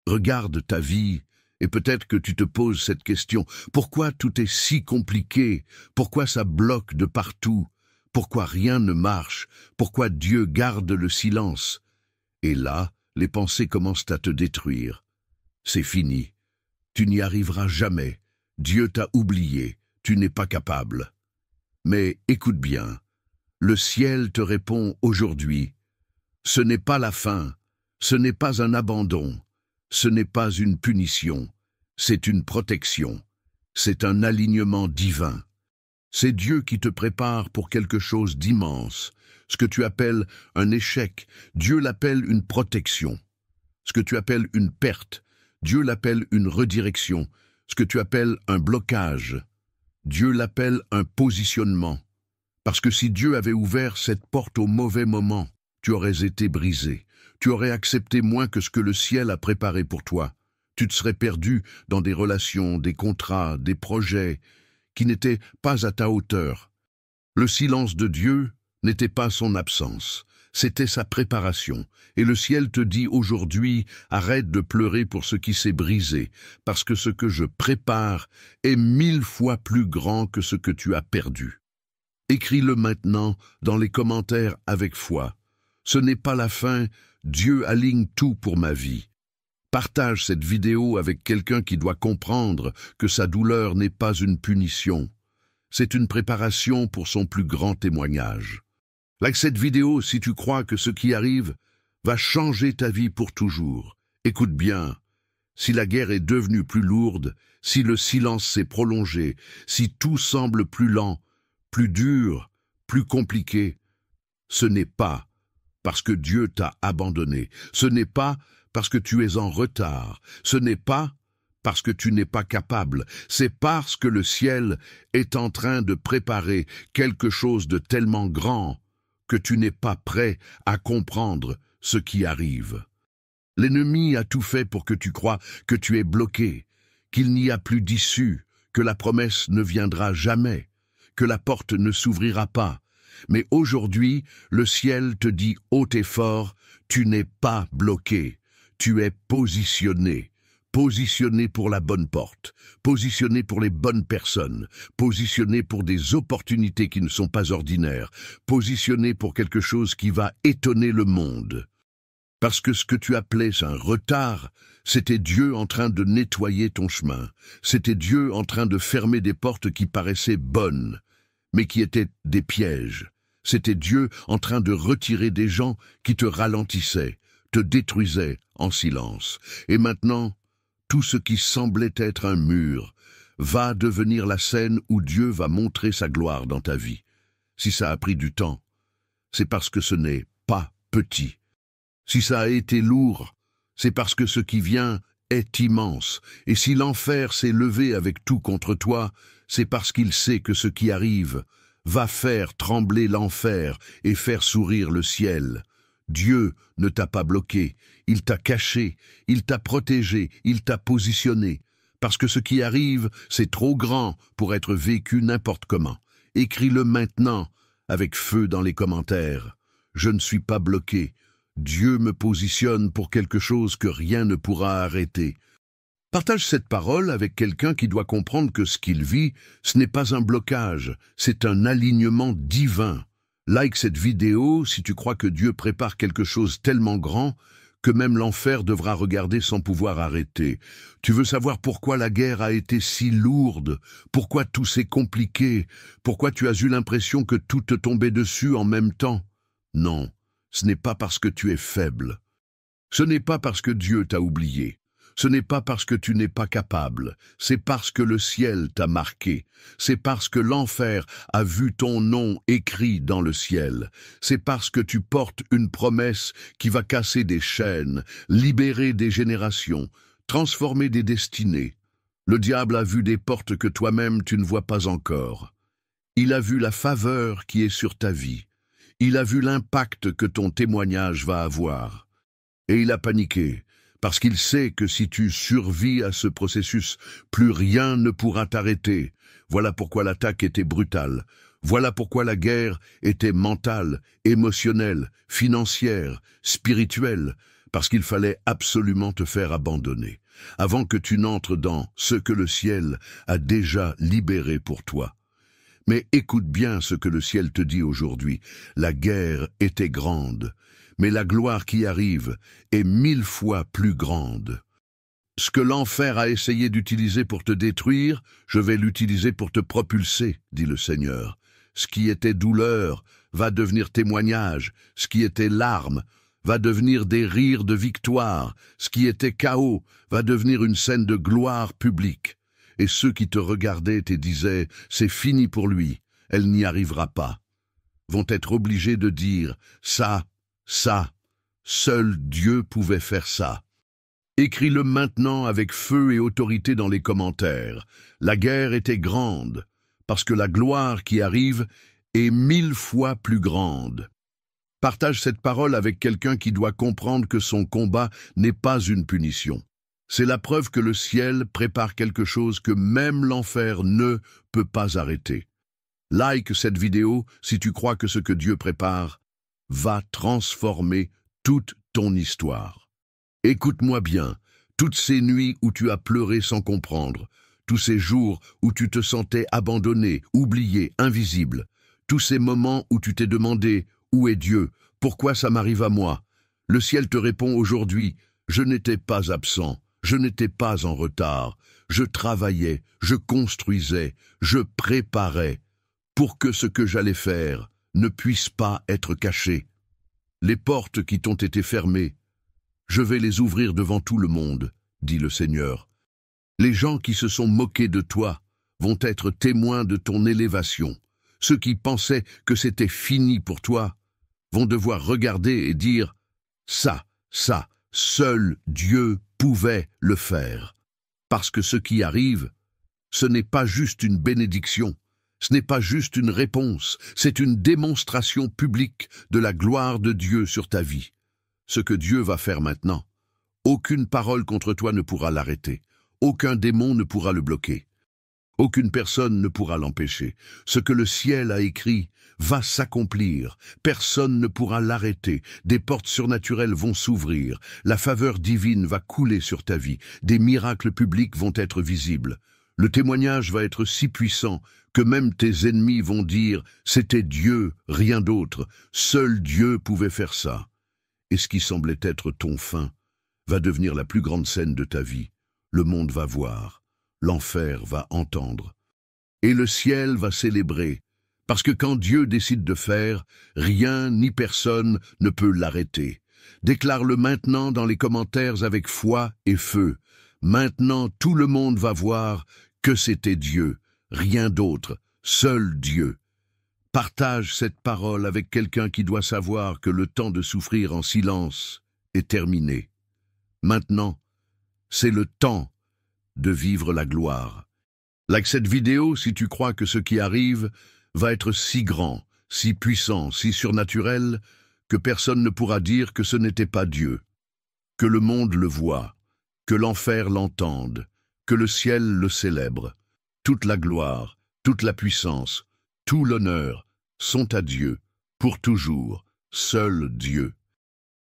Regarde ta vie, et peut-être que tu te poses cette question. Pourquoi tout est si compliqué? Pourquoi ça bloque de partout? Pourquoi rien ne marche? Pourquoi Dieu garde le silence? Et là, les pensées commencent à te détruire. C'est fini. Tu n'y arriveras jamais. Dieu t'a oublié. Tu n'es pas capable. Mais écoute bien. Le ciel te répond aujourd'hui. Ce n'est pas la fin. Ce n'est pas un abandon. Ce n'est pas une punition. C'est une protection. C'est un alignement divin. C'est Dieu qui te prépare pour quelque chose d'immense. Ce que tu appelles un échec, Dieu l'appelle une protection. Ce que tu appelles une perte, Dieu l'appelle une redirection. Ce que tu appelles un blocage, Dieu l'appelle un positionnement. Parce que si Dieu avait ouvert cette porte au mauvais moment, tu aurais été brisé. Tu aurais accepté moins que ce que le ciel a préparé pour toi. Tu te serais perdu dans des relations, des contrats, des projets qui n'étaient pas à ta hauteur. Le silence de Dieu n'était pas son absence, c'était sa préparation. Et le ciel te dit aujourd'hui, arrête de pleurer pour ce qui s'est brisé, parce que ce que je prépare est 1000 fois plus grand que ce que tu as perdu. Écris-le maintenant dans les commentaires avec foi. Ce n'est pas la fin, Dieu aligne tout pour ma vie. Partage cette vidéo avec quelqu'un qui doit comprendre que sa douleur n'est pas une punition. C'est une préparation pour son plus grand témoignage. Like cette vidéo si tu crois que ce qui arrive va changer ta vie pour toujours. Écoute bien, si la guerre est devenue plus lourde, si le silence s'est prolongé, si tout semble plus lent, plus dur, plus compliqué, ce n'est pas parce que Dieu t'a abandonné, ce n'est pas parce que tu es en retard, ce n'est pas parce que tu n'es pas capable, c'est parce que le ciel est en train de préparer quelque chose de tellement grand que tu n'es pas prêt à comprendre ce qui arrive. L'ennemi a tout fait pour que tu crois que tu es bloqué, qu'il n'y a plus d'issue, que la promesse ne viendra jamais, que la porte ne s'ouvrira pas. Mais aujourd'hui, le ciel te dit haut et fort, tu n'es pas bloqué. Tu es positionné pour la bonne porte, positionné pour les bonnes personnes, positionné pour des opportunités qui ne sont pas ordinaires, positionné pour quelque chose qui va étonner le monde. Parce que ce que tu appelais un retard, c'était Dieu en train de nettoyer ton chemin, c'était Dieu en train de fermer des portes qui paraissaient bonnes, mais qui étaient des pièges. C'était Dieu en train de retirer des gens qui te ralentissaient, te détruisaient en silence. Et maintenant, tout ce qui semblait être un mur va devenir la scène où Dieu va montrer sa gloire dans ta vie. Si ça a pris du temps, c'est parce que ce n'est pas petit. Si ça a été lourd, c'est parce que ce qui vient est immense. Et si l'enfer s'est levé avec tout contre toi, c'est parce qu'il sait que ce qui arrive va faire trembler l'enfer et faire sourire le ciel. Dieu ne t'a pas bloqué, il t'a caché, il t'a protégé, il t'a positionné. Parce que ce qui arrive, c'est trop grand pour être vécu n'importe comment. Écris-le maintenant, avec feu dans les commentaires. Je ne suis pas bloqué. Dieu me positionne pour quelque chose que rien ne pourra arrêter. Partage cette parole avec quelqu'un qui doit comprendre que ce qu'il vit, ce n'est pas un blocage, c'est un alignement divin. Like cette vidéo si tu crois que Dieu prépare quelque chose tellement grand que même l'enfer devra regarder sans pouvoir arrêter. Tu veux savoir pourquoi la guerre a été si lourde, pourquoi tout s'est compliqué, pourquoi tu as eu l'impression que tout te tombait dessus en même temps? Non, ce n'est pas parce que tu es faible. Ce n'est pas parce que Dieu t'a oublié. Ce n'est pas parce que tu n'es pas capable, c'est parce que le ciel t'a marqué, c'est parce que l'enfer a vu ton nom écrit dans le ciel, c'est parce que tu portes une promesse qui va casser des chaînes, libérer des générations, transformer des destinées. Le diable a vu des portes que toi-même tu ne vois pas encore. Il a vu la faveur qui est sur ta vie. Il a vu l'impact que ton témoignage va avoir. Et il a paniqué. Parce qu'il sait que si tu survis à ce processus, plus rien ne pourra t'arrêter. Voilà pourquoi l'attaque était brutale. Voilà pourquoi la guerre était mentale, émotionnelle, financière, spirituelle. parce qu'il fallait absolument te faire abandonner, avant que tu n'entres dans ce que le ciel a déjà libéré pour toi. Mais écoute bien ce que le ciel te dit aujourd'hui. La guerre était grande, mais la gloire qui arrive est 1000 fois plus grande. Ce que l'enfer a essayé d'utiliser pour te détruire, je vais l'utiliser pour te propulser, dit le Seigneur. Ce qui était douleur va devenir témoignage, ce qui était larmes va devenir des rires de victoire, ce qui était chaos va devenir une scène de gloire publique. Et ceux qui te regardaient et disaient « c'est fini pour lui, elle n'y arrivera pas », vont être obligés de dire « ça, seul Dieu pouvait faire ça ». Écris-le maintenant avec feu et autorité dans les commentaires. La guerre était grande, parce que la gloire qui arrive est 1000 fois plus grande. Partage cette parole avec quelqu'un qui doit comprendre que son combat n'est pas une punition. C'est la preuve que le ciel prépare quelque chose que même l'enfer ne peut pas arrêter. Like cette vidéo si tu crois que ce que Dieu prépare va transformer toute ton histoire. Écoute-moi bien, toutes ces nuits où tu as pleuré sans comprendre, tous ces jours où tu te sentais abandonné, oublié, invisible, tous ces moments où tu t'es demandé « Où est Dieu? Pourquoi ça m'arrive à moi ?» Le ciel te répond aujourd'hui « Je n'étais pas absent, je n'étais pas en retard, je travaillais, je construisais, je préparais pour que ce que j'allais faire ne puisse pas être caché. Les portes qui t'ont été fermées, je vais les ouvrir devant tout le monde, dit le Seigneur. Les gens qui se sont moqués de toi vont être témoins de ton élévation. Ceux qui pensaient que c'était fini pour toi vont devoir regarder et dire « ça, seul Dieu pouvait le faire ». Parce que ce qui arrive, ce n'est pas juste une bénédiction, ce n'est pas juste une réponse, c'est une démonstration publique de la gloire de Dieu sur ta vie. Ce que Dieu va faire maintenant, aucune parole contre toi ne pourra l'arrêter, aucun démon ne pourra le bloquer. Aucune personne ne pourra l'empêcher. Ce que le ciel a écrit va s'accomplir. Personne ne pourra l'arrêter. Des portes surnaturelles vont s'ouvrir. La faveur divine va couler sur ta vie. Des miracles publics vont être visibles. Le témoignage va être si puissant que même tes ennemis vont dire « C'était Dieu, rien d'autre. Seul Dieu pouvait faire ça. » Et ce qui semblait être ton fin va devenir la plus grande scène de ta vie. Le monde va voir. L'enfer va entendre. Et le ciel va célébrer. Parce que quand Dieu décide de faire, rien ni personne ne peut l'arrêter. Déclare-le maintenant dans les commentaires avec foi et feu. Maintenant, tout le monde va voir que c'était Dieu, rien d'autre, seul Dieu. Partage cette parole avec quelqu'un qui doit savoir que le temps de souffrir en silence est terminé. Maintenant, c'est le temps de vivre la gloire. Like cette vidéo si tu crois que ce qui arrive va être si grand, si puissant, si surnaturel, que personne ne pourra dire que ce n'était pas Dieu. Que le monde le voie, que l'enfer l'entende, que le ciel le célèbre. Toute la gloire, toute la puissance, tout l'honneur sont à Dieu, pour toujours, seul Dieu.